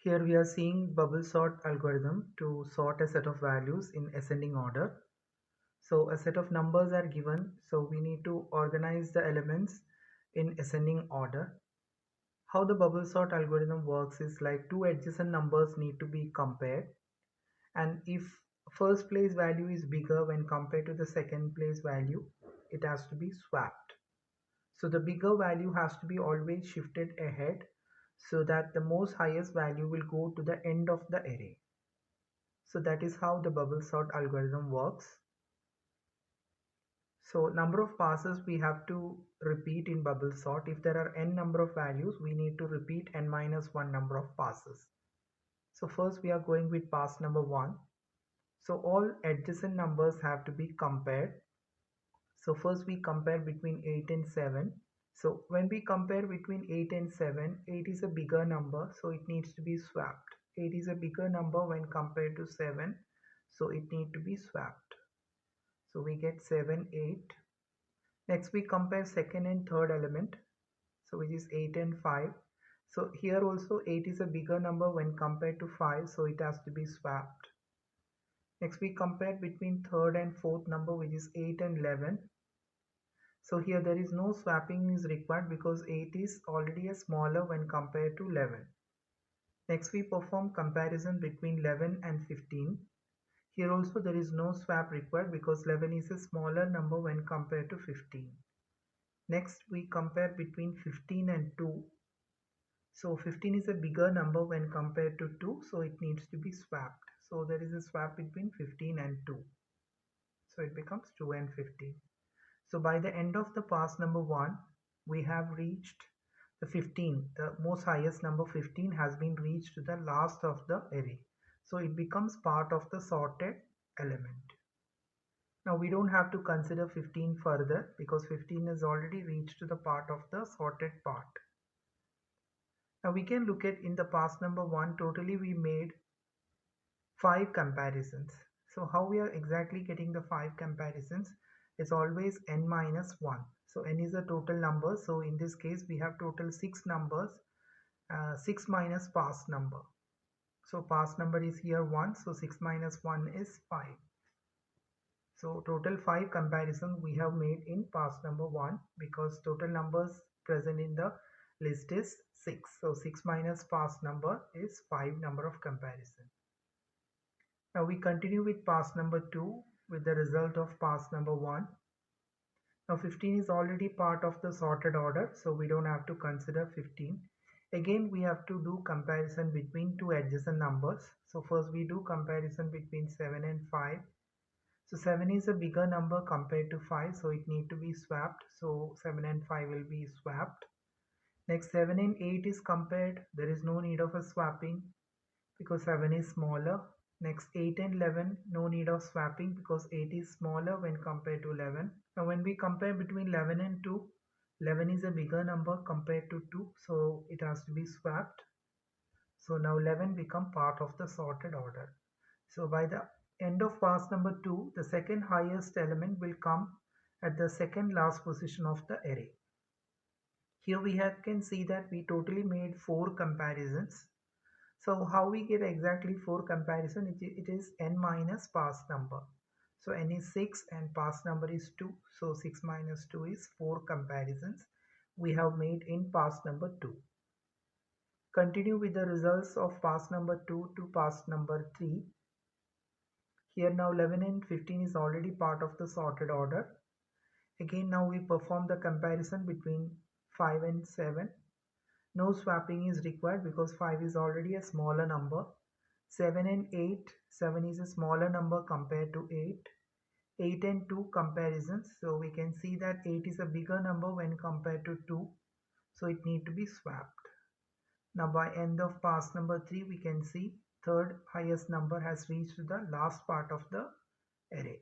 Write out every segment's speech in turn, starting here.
Here we are seeing bubble sort algorithm to sort a set of values in ascending order. So a set of numbers are given, so we need to organize the elements in ascending order. How the bubble sort algorithm works is like two adjacent numbers need to be compared, and if first place value is bigger when compared to the second place value, it has to be swapped. So the bigger value has to be always shifted ahead so that the most highest value will go to the end of the array. So that is how the bubble sort algorithm works. So number of passes we have to repeat in bubble sort. If there are n number of values, we need to repeat n minus 1 number of passes. So first we are going with pass number 1. So all adjacent numbers have to be compared. So first we compare between 8 and 7. So when we compare between 8 and 7, 8 is a bigger number, so it needs to be swapped. 8 is a bigger number when compared to 7, so it needs to be swapped. So we get 7, 8. Next we compare second and third element, so which is 8 and 5. So here also 8 is a bigger number when compared to 5, so it has to be swapped. Next we compare between third and fourth number, which is 8 and 11. So here there is no swapping is required because 8 is already a smaller when compared to 11. Next we perform comparison between 11 and 15. Here also there is no swap required because 11 is a smaller number when compared to 15. Next we compare between 15 and 2. So 15 is a bigger number when compared to 2, so it needs to be swapped. So there is a swap between 15 and 2. So it becomes 2 and 15. So by the end of the pass number 1, we have reached the 15. The most highest number 15 has been reached to the last of the array. So it becomes part of the sorted element. Now we don't have to consider 15 further because 15 is already reached to the part of the sorted part. Now we can look at in the pass number 1, totally we made 5 comparisons. So how we are exactly getting the 5 comparisons is always n minus 1. So n is a total number. So in this case we have total 6 numbers, 6 minus pass number. So pass number is here 1. So 6 minus 1 is 5. So total 5 comparison we have made in pass number 1 because total numbers present in the list is 6. So 6 minus pass number is 5 number of comparison. Now we continue with pass number 2 with the result of pass number 1. Now 15 is already part of the sorted order, so we don't have to consider 15. Again we have to do comparison between two adjacent numbers. So first we do comparison between 7 and 5. So 7 is a bigger number compared to 5, so it need to be swapped. So 7 and 5 will be swapped. Next 7 and 8 is compared. There is no need of a swapping because 7 is smaller. Next 8 and 11, no need of swapping because 8 is smaller when compared to 11. Now when we compare between 11 and 2, 11 is a bigger number compared to 2, so it has to be swapped. So now 11 become part of the sorted order. So by the end of pass number 2, the second highest element will come at the second last position of the array. Here we can see that we totally made 4 comparisons. So how we get exactly 4 comparison? It is n minus pass number. So n is 6 and pass number is 2. So 6 minus 2 is 4 comparisons we have made in pass number 2. Continue with the results of pass number 2 to pass number 3. Here now 11 and 15 is already part of the sorted order. Again now we perform the comparison between 5 and 7. No swapping is required because 5 is already a smaller number. 7 and 8, 7 is a smaller number compared to 8. 8 and 2 comparisons, so we can see that 8 is a bigger number when compared to 2, so it need to be swapped. Now by end of pass number 3, we can see third highest number has reached the last part of the array.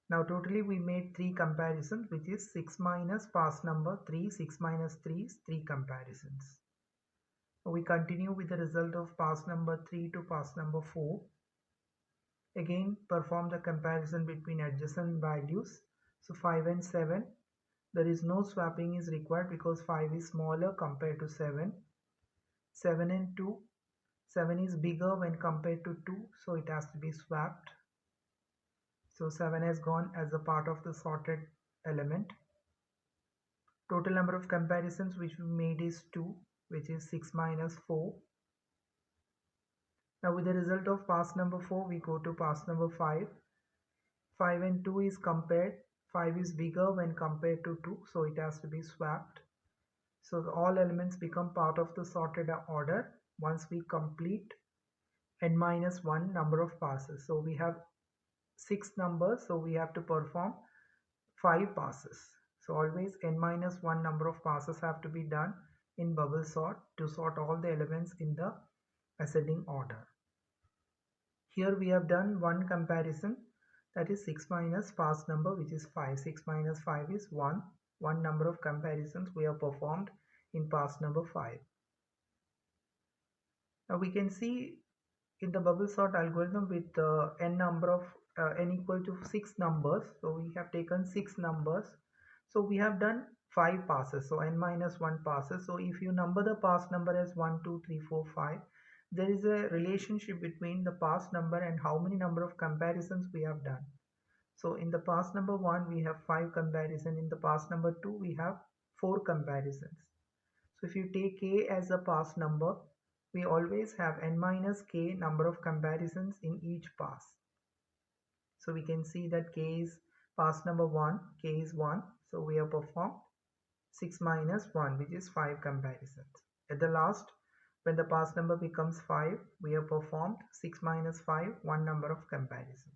Now totally we made 3 comparisons, which is 6 minus pass number 3, 6 minus 3 is 3 comparisons. We continue with the result of pass number 3 to pass number 4. Again perform the comparison between adjacent values. So 5 and 7, there is no swapping is required because 5 is smaller compared to 7. 7 and 2. 7 is bigger when compared to 2, so it has to be swapped. So 7 has gone as a part of the sorted element. Total number of comparisons which we made is 2, which is 6 minus 4. Now with the result of pass number 4, we go to pass number 5. 5 and 2 is compared. 5 is bigger when compared to 2, so it has to be swapped. So all elements become part of the sorted order once we complete n minus 1 number of passes. So we have 6 numbers, so we have to perform 5 passes. So always n minus 1 number of passes have to be done in bubble sort to sort all the elements in the ascending order. Here we have done one comparison, that is 6 minus pass number, which is 5. 6 minus 5 is 1. One number of comparisons we have performed in pass number 5. Now we can see in the bubble sort algorithm with n number of n equal to 6 numbers. So we have taken 6 numbers. So we have done 5 passes. So n minus 1 passes. So if you number the pass number as 1, 2, 3, 4, 5, there is a relationship between the pass number and how many number of comparisons we have done. So in the pass number 1, we have 5 comparisons. In the pass number 2, we have 4 comparisons. So if you take k as a pass number, we always have n minus k number of comparisons in each pass. So we can see that k is pass number 1, k is 1. So we have performed 6 minus 1, which is 5 comparisons. At the last, when the pass number becomes 5, we have performed 6 minus 5, one number of comparisons.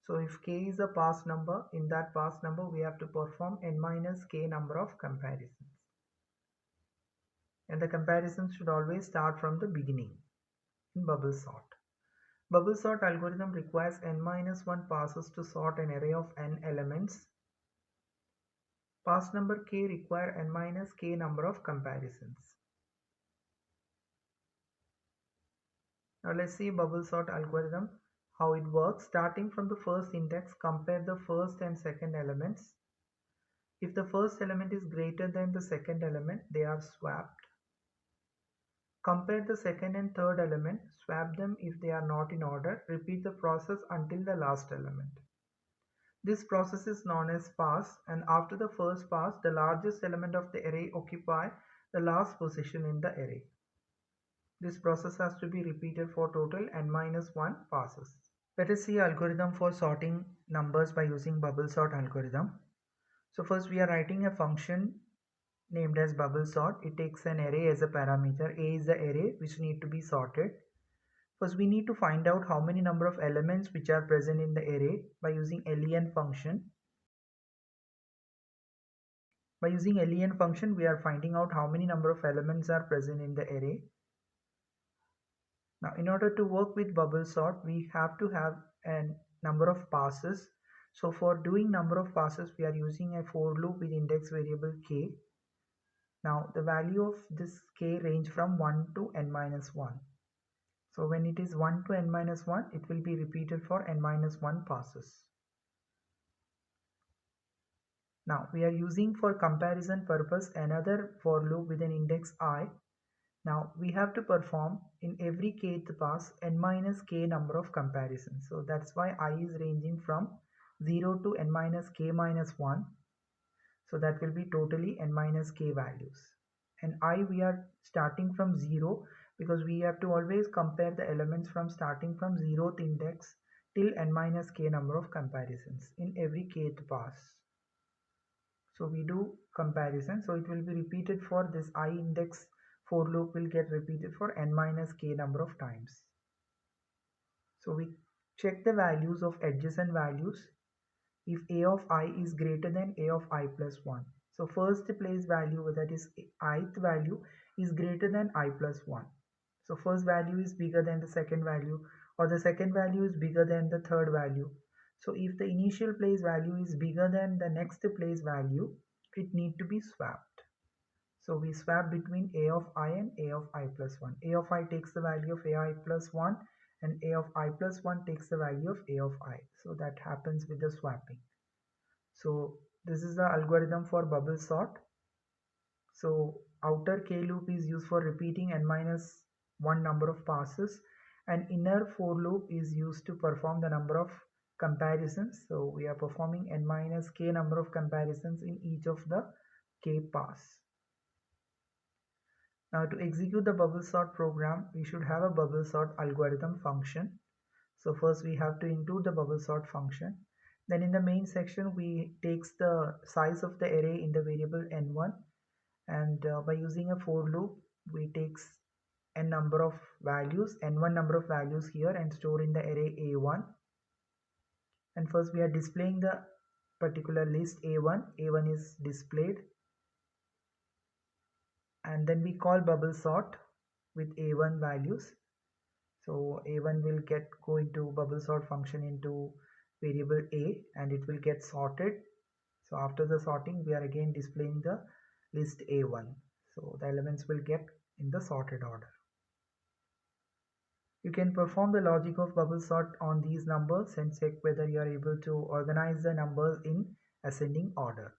So if k is a pass number, in that pass number we have to perform n minus k number of comparisons. And the comparisons should always start from the beginning in bubble sort. Bubble sort algorithm requires n minus 1 passes to sort an array of n elements. Pass number k require n minus k number of comparisons. Now let's see bubble sort algorithm, how it works. Starting from the first index, compare the first and second elements. If the first element is greater than the second element, they are swapped. Compare the second and third element, swap them if they are not in order. Repeat the process until the last element. This process is known as pass, and after the first pass, the largest element of the array occupy the last position in the array. This process has to be repeated for total n minus 1 passes. Let us see algorithm for sorting numbers by using bubble sort algorithm. So first we are writing a function named as bubble sort. It takes an array as a parameter. A is the array which need to be sorted. First we need to find out how many number of elements which are present in the array by using len function. By using len function, we are finding out how many number of elements are present in the array. Now in order to work with bubble sort, we have to have a number of passes. So for doing number of passes, we are using a for loop with index variable k. Now the value of this k range from 1 to n minus 1. So when it is 1 to n minus 1, it will be repeated for n minus 1 passes. Now we are using for comparison purpose another for loop with an index I. Now we have to perform in every kth pass n minus k number of comparisons. So that's why I is ranging from 0 to n minus k minus 1. So that will be totally n minus k values. And I we are starting from 0 because we have to always compare the elements from starting from 0th index till n minus k number of comparisons in every kth pass. So we do comparison. So it will be repeated for this I index for loop will get repeated for n minus k number of times. So we check the values of adjacent values if a of I is greater than a of I plus 1. So first place value, that is ith value, is greater than I plus 1. So first value is bigger than the second value, or the second value is bigger than the third value. So if the initial place value is bigger than the next place value, it need to be swapped. So we swap between a of I and a of I plus 1. A of I takes the value of ai plus 1 and a of I plus 1 takes the value of a of I. So that happens with the swapping. So this is the algorithm for bubble sort. So outer K loop is used for repeating n minus 1 number of passes, and inner for loop is used to perform the number of comparisons. So we are performing n minus k number of comparisons in each of the k pass. Now to execute the bubble sort program, we should have a bubble sort algorithm function. So first we have to include the bubble sort function. Then in the main section, we takes the size of the array in the variable n1, and by using a for loop, we takes n number of values, n1 number of values here, and store in the array a1. And first we are displaying the particular list a1. A1 is displayed, and then we call bubble sort with a1 values. So a1 will go into bubble sort function into variable a, and it will get sorted. So after the sorting, we are again displaying the list a1. So the elements will get in the sorted order. You can perform the logic of bubble sort on these numbers and check whether you are able to organize the numbers in ascending order.